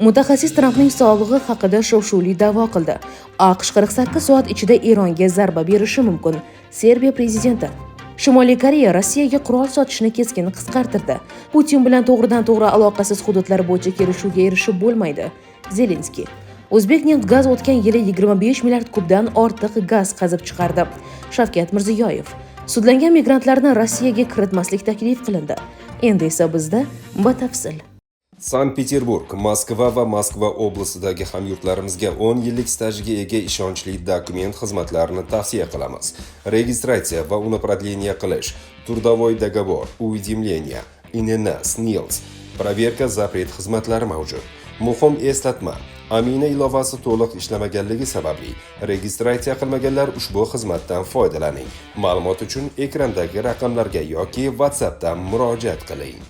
Mutaxassis Trampning sog'lig'i haqida shov-shuvli da'vo qildi. AQSh 48 soat ichida Eronga zarba berishi mumkin. Serbiya prezidenti. Shimoliy Koreya Rossiyaga qurol sotishni keskin qisqartirdi. Putin bilan to'g'ridan-to'g'ri aloqasiz hududlar bo'yicha kelishuvga erishib bo'lmaydi. Zelenskiy. O'zbekneftgaz o'tgan yili 25 milliard kubdan ortiq gaz qazib chiqardi. Shavkat Mirziyoyev. Sudlangan migrantlarni Rossiyaga kiritmaslik taklif qilindi. Endi esa bizda batafsil. Sankt-Peterburg, Moskva va Moskva oblastidagi hamyurtlarimizga 10 yillik stajga ega ishonchli dokument xizmatlarini tavsiya qilamiz. Registratsiya va uni продление qilish, трудовой договор, уведомление, INN, SNILS, проверка запрет xizmatlari mavjud. Muhim eslatma: Amina ilovasi to'liq ishlamaganligi sababli registratsiya qilmaganlar ushbu xizmatdan foydalaning. Ma'lumot uchun ekrandagi raqamlarga yoki WhatsAppdan murojaat qiling.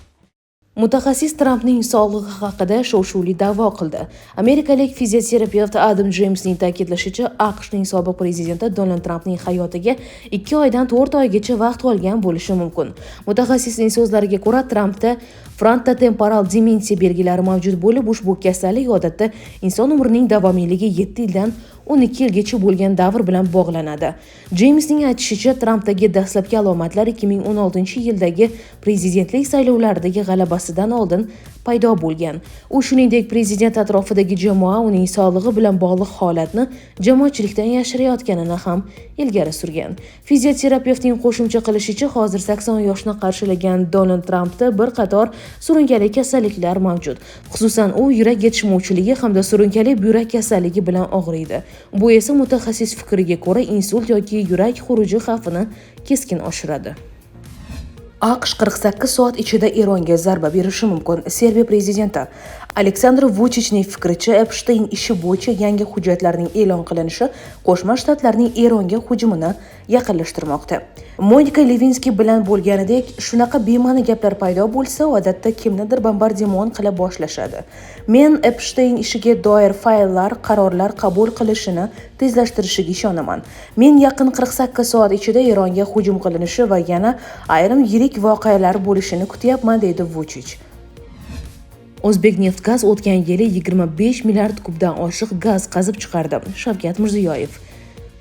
Mutaxassis Trampning sog'lig'i haqida shov-shuvli da'vo qildi. Amerikalik fizioterapevt Adam Jamesning ta'kidlashicha, AQShning sobiq prezidenti Donald Trampning hayotiga 2 oydan 4 oygacha vaqt qolgan bo'lishi mumkin. Mutaxassisning so'zlariga ko'ra, Trampda frontotemporal demensiya belgilari mavjud bo'lib, ushbu kasallik odatda inson umrining davomiyligi 7 yildan 12 yilgacha bo'lgan davr bilan bog'lanadi. Jamesning aytishicha, Trampdagi dastlabki alomatlar 2016-yildagi prezidentlik saylovlaridagi g'alabasidan oldin paydo bo'lgan. U shuningdek, prezident atrofidagi jamoa uning sog'lig'i bilan bog'liq holatni jamoatchilikdan yashirayotganini ham ilgari surgan. Fizioterapevtning qo'shimcha qilishicha, hozir 80 yoshni qarshilagan Donald Trampda bir qator surunkali kasalliklar mavjud. Xususan, u yurak yetishmovchiligi hamda surunkali buyrak kasalligi bilan og'riydi. Bu esa mutaxassis fikriga ko'ra insult yoki yurak xuruji xavfini keskin oshiradi. AQSh 48 soat ichida Eronga zarba berishi mumkin. Serbiya prezidenti Aleksandr Vuchichning fikricha, Epstein ishi bo'yicha yangi hujjatlarning e'lon qilinishi Qo'shma Shtatlarning Eronga hujumini yaqinlashtirmoqda. Monika Levinskiy bilan bo'lganidek, shunaqa bema'ni gaplar paydo bo'lsa, odatda kimnidir bombardimon qila boshlashadi. Men Epstein ishiga doir fayllar, qarorlar qabul qilishini tezlashtirishiga ishonaman. Men yaqin 48 soat ichida Eronga hujum qilinishi va yana ayrim yirik voqealar bo'lishini kutyapman, deydi Vuchich. O'zbekneftgaz o'tgan yili 25 milliard kubdan oshiq gaz qazib chiqardi. Shavkat Mirziyoyev.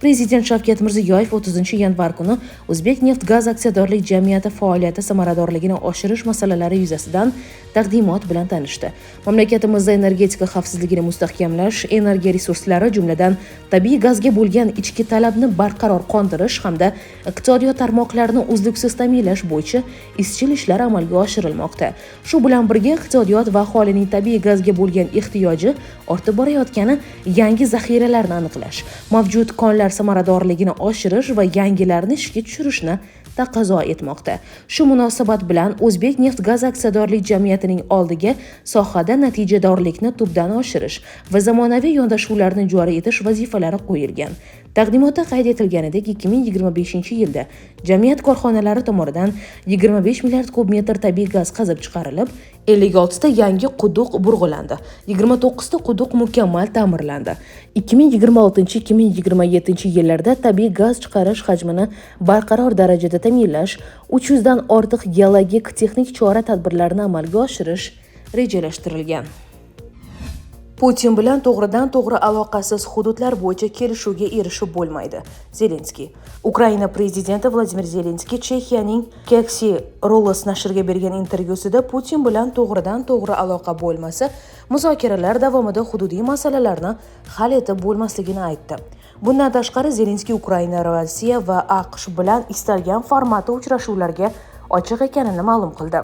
Prezident Shavkat Mirziyoyev 30-yanvar kuni O'zbekneftgaz aksiyadorlik jamiyati faoliyati samaradorligini oshirish masalalari yuzasidan taqdimot bilan tanishdi. Mamlakatimizda energetika xavfsizligini mustahkamlash, energiya resurslari, jumladan tabiiy gazga bo'lgan ichki talabni barqaror qondirish hamda iqtisodiyot tarmoqlarini uzluksiz ta'minlash bo'yicha izchil ishlar amalga oshirilmoqda. Shu bilan birga iqtisodiyot va aholining tabiiy gazga bo'lgan ehtiyoji ortib borayotgani, yangi zaxiralarni aniqlash, mavjud konlar samaradorligini oshirish va yangilarni ishga tushirishni taqozo etmoqda. Shu munosabat bilan O'zbekneftgaz aksiyadorlik jamiyatining oldiga sohada natijadorlikni tubdan oshirish va zamonaviy yondashuvlarni joriy etish vazifalari qo'yilgan. Taqdimotda qayd etilganidek, 2025-yilda jamiyat korxonalari tomonidan 25 milliard kub metr tabiiy gaz qazib chiqarilib, 56 ta yangi quduq burg'ilandi. 29 ta quduq mukammal ta'mirlandi. 2026-2027 yillarda tabiiy gaz chiqarish hajmini barqaror darajada ta'minlash, 300 dan ortiq geologik texnik chora-tadbirlarni amalga oshirish rejalashtirilgan. Putin bilan to'g'ridan-to'g'ri aloqasiz hududlar bo'yicha kelishuvga erishib bo'lmaydi. Zelenskiy. Ukraina prezidenti Vladimir Zelenskiy Chexiyaning Keksi Rolos nashriga bergan intervyusida Putin bilan to'g'ridan-to'g'ri aloqa bo'lmasa, muzokaralar davomida hududiy masalalarni hal etib bo'lmasligini aytdi. Bundan tashqari, Zelenskiy Ukraina, Rossiya va AQSh bilan istalgan formatda uchrashuvlarga ochiq ekanini ma'lum qildi.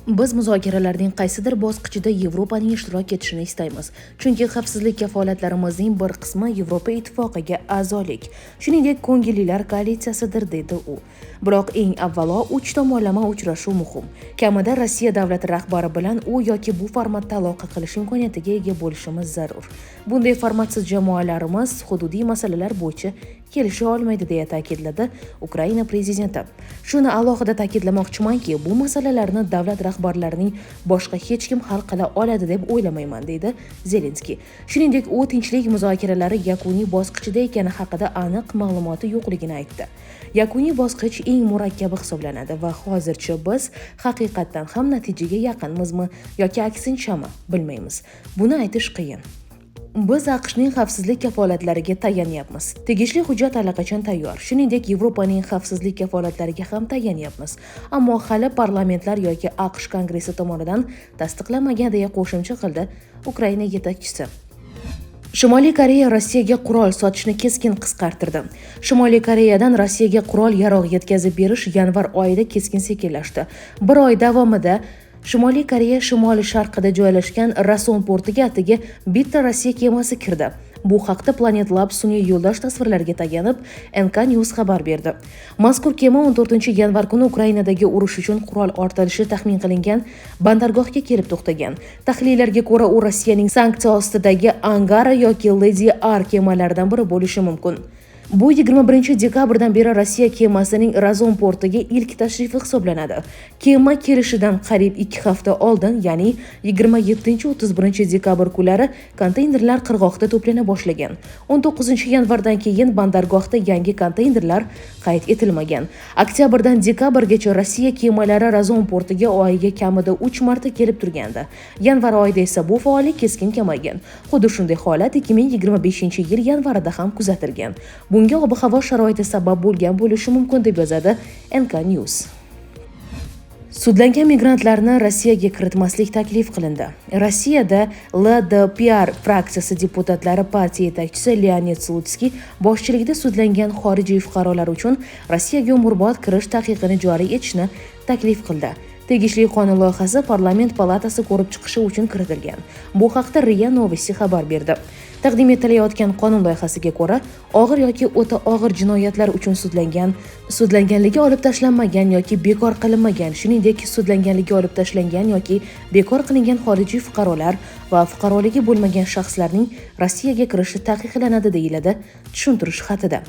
Biz muzokaralarning qaysidir bosqichida Yevropaning ishtirok etishini istaymiz. Chunki xavfsizlik kafolatlarimizning bir qismi Yevropa ittifoqiga a'zolik, shuningdek ko'ngillilar koalitsiyasidir, dedi u. Biroq eng avvalo 3 tomonlama uchrashuv muhim. Kamida Rossiya davlati rahbari bilan u yoki bu formatda aloqa qilish imkoniyatiga ega bo'lishimiz zarur. Bunday formatsiz jamoalarimiz hududiy masalalar bo'yicha kelisha olmaydi deya ta'kidladi Ukraina prezidenti. Shuni alohida ta'kidlamoqchimanki, bu masalalarni davlat rahbarlarining boshqa hech kim hal qila oladi deb o'ylamayman, deydi Zelenskiy. Shuningdek, u tinchlik muzokaralari yakuniy bosqichida ekani haqida aniq ma'lumoti yo'qligini aytdi. Yakuniy bosqich eng murakkabi hisoblanadi va hozircha biz haqiqatdan ham natijaga yaqinmizmi yoki aksinchami bilmaymiz. Buni aytish qiyin. Biz AQShning xavfsizlik kafolatlariga tayanyapmiz. Tegishli hujjat allaqachon tayyor. Shuningdek, Yevropaning xavfsizlik kafolatlariga ham tayanyapmiz. Ammo hali parlamentlar yoki AQSh kongressi tomonidan tasdiqlanmagan deya qo'shimcha qildi Ukraina yetakchisi. Shimoliy Koreya Rossiyaga qurol sotishni keskin qisqartirdi. Shimoliy Koreyadan Rossiyaga qurol-yarog' yetkazib berish yanvar oyida keskin sekinlashdi. Bir oy davomida Shimoliy Koreya shimoli-sharqida joylashgan Rason portiga atigi bitta Rossiya kemasi kirdi. Bu haqda Planet Lab sun'iy yo'ldosh tasvirlariga tayanib NK News xabar berdi. Mazkur kema 14-yanvar kuni Ukrainadagi urush uchun qurol ortilishi taxmin qilingan bandargohga kelib to'xtagan. Tahlillarga ko'ra, u Rossiyaning sanksiya ostidagi Angara yoki Lady R kemalaridan biri bo'lishi mumkin. Bu 21-dekabrdan beri Rossiya kemasining Razon portiga ilk tashrifi hisoblanadi. Kema kelishidan qariyb 2 hafta oldin, ya'ni 27-31 dekabr kunlari konteynerlar qirg'oqda to'plana boshlagan. 19-yanvardan keyin bandargohda yangi konteynerlar qayd etilmagan. Oktyabrdan dekabrgacha Rossiya kemalari Razon portiga oyiga kamida 3 marta kelib turgandi. Yanvar oyida esa bu faollik keskin kamaygan. Xuddi shunday holat 2025-yil yanvarida ham kuzatilgan. Bunga ob-havo sharoiti sabab bo'lgan bo'lishi mumkin deb yozadi NK News. Sudlangan migrantlarni Rossiyaga kiritmaslik taklif qilindi. Rossiyada LDPR fraksiyasi deputatlari partiya yetakchisi Leonid Slutsky boshchiligida sudlangan xorijiy fuqarolar uchun Rossiyaga umrbod kirish taqiqini joriy etishni taklif qildi. Tegishli qonun loyihasi parlament palatasi ko'rib chiqishi uchun kiritilgan. Bu haqda RIA Novosti xabar berdi. Taqdim etilayotgan qonun loyihasiga ko'ra, og'ir yoki o'ta og'ir jinoyatlar uchun sudlanganligi olib tashlanmagan yoki bekor qilinmagan, shuningdek sudlanganligi olib tashlangan yoki bekor qilingan xorijiy fuqarolar va fuqaroligi bo'lmagan shaxslarning Rossiyaga kirishi taqiqlanadi, deyiladi tushuntirish xatida.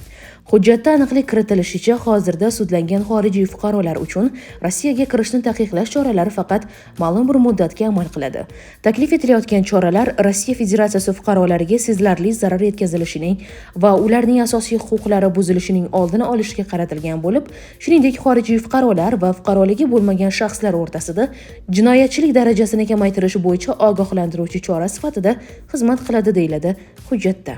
Hujjatda aniqlik kiritilishicha, hozirda sudlangan xorijiy fuqarolar uchun Rossiyaga kirishni taqiqlash choralari faqat ma'lum bir muddatga amal qiladi. Taklif etilayotgan choralar Rossiya Federatsiyasi fuqarolariga sezilarli zarar yetkazilishining va ularning asosiy huquqlari buzilishining oldini olishga qaratilgan bo'lib, shuningdek xorijiy fuqarolar va fuqaroligi bo'lmagan shaxslar o'rtasida jinoyatchilik darajasini kamaytirish bo'yicha ogohlantiruvchi chora sifatida xizmat qiladi, deyiladi hujjatda.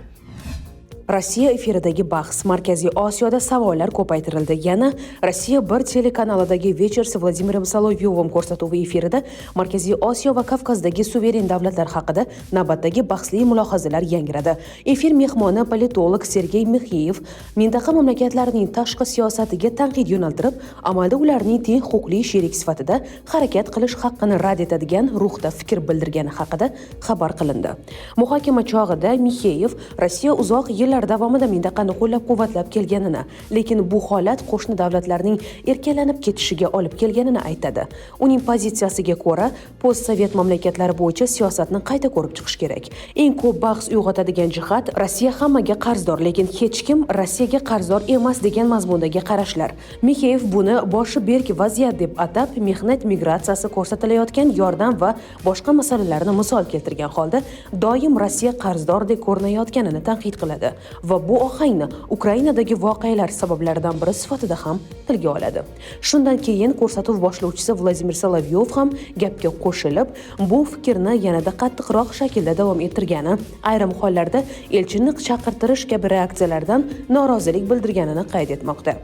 Rossiya efiridagi bahs Markaziy Osiyoda savollar ko'paytirildi. Yana Rossiya 1 telekanalidagi Вечер с Владимиром Соловьевым ko'rsatuvi efirida Markaziy Osiyo va Kavkazdagi suveren davlatlar haqida navbatdagi bahsli mulohazalar yangradi. Efir mehmoni politolog Sergey Mikheyev mintaqa mamlakatlarining tashqi siyosatiga tanqid yo'naltirib, amalda ularning teng huquqli sherik sifatida harakat qilish haqqini rad etadigan ruhda fikr bildirgani haqida xabar qilindi. Muhokama chog'ida Mikheyev Rossiya uzoq yillar davomida mintaqani qo'llab-quvvatlab kelganini, lekin bu holat qo'shni davlatlarning erkalanib ketishiga olib kelganini aytadi. Uning pozitsiyasiga ko'ra, postsovet mamlakatlari bo'yicha siyosatni qayta ko'rib chiqish kerak. Eng ko'p bahs uyg'otadigan jihat Rossiya hammaga qarzdor, lekin hech kim Rossiyaga qarzdor emas degan mazmundagi qarashlar. Mikheyev buni boshi berk vaziyat deb atab, mehnat migratsiyasi, ko'rsatilayotgan yordam va boshqa masalalarni misol keltirgan holda doim Rossiya qarzdordek ko'rinayotganini tanqid qiladi. Va bu ohangni Ukrainadagi voqealar sabablaridan biri sifatida ham tilga oladi. Shundan keyin ko'rsatuv boshlovchisi Vladimir Solovyov ham gapga qo'shilib, bu fikrni yanada qattiqroq shaklda davom ettirgani, ayrim hollarda elchini chaqirtirish kabi reaksiyalardan norozilik bildirganini qayd etmoqda.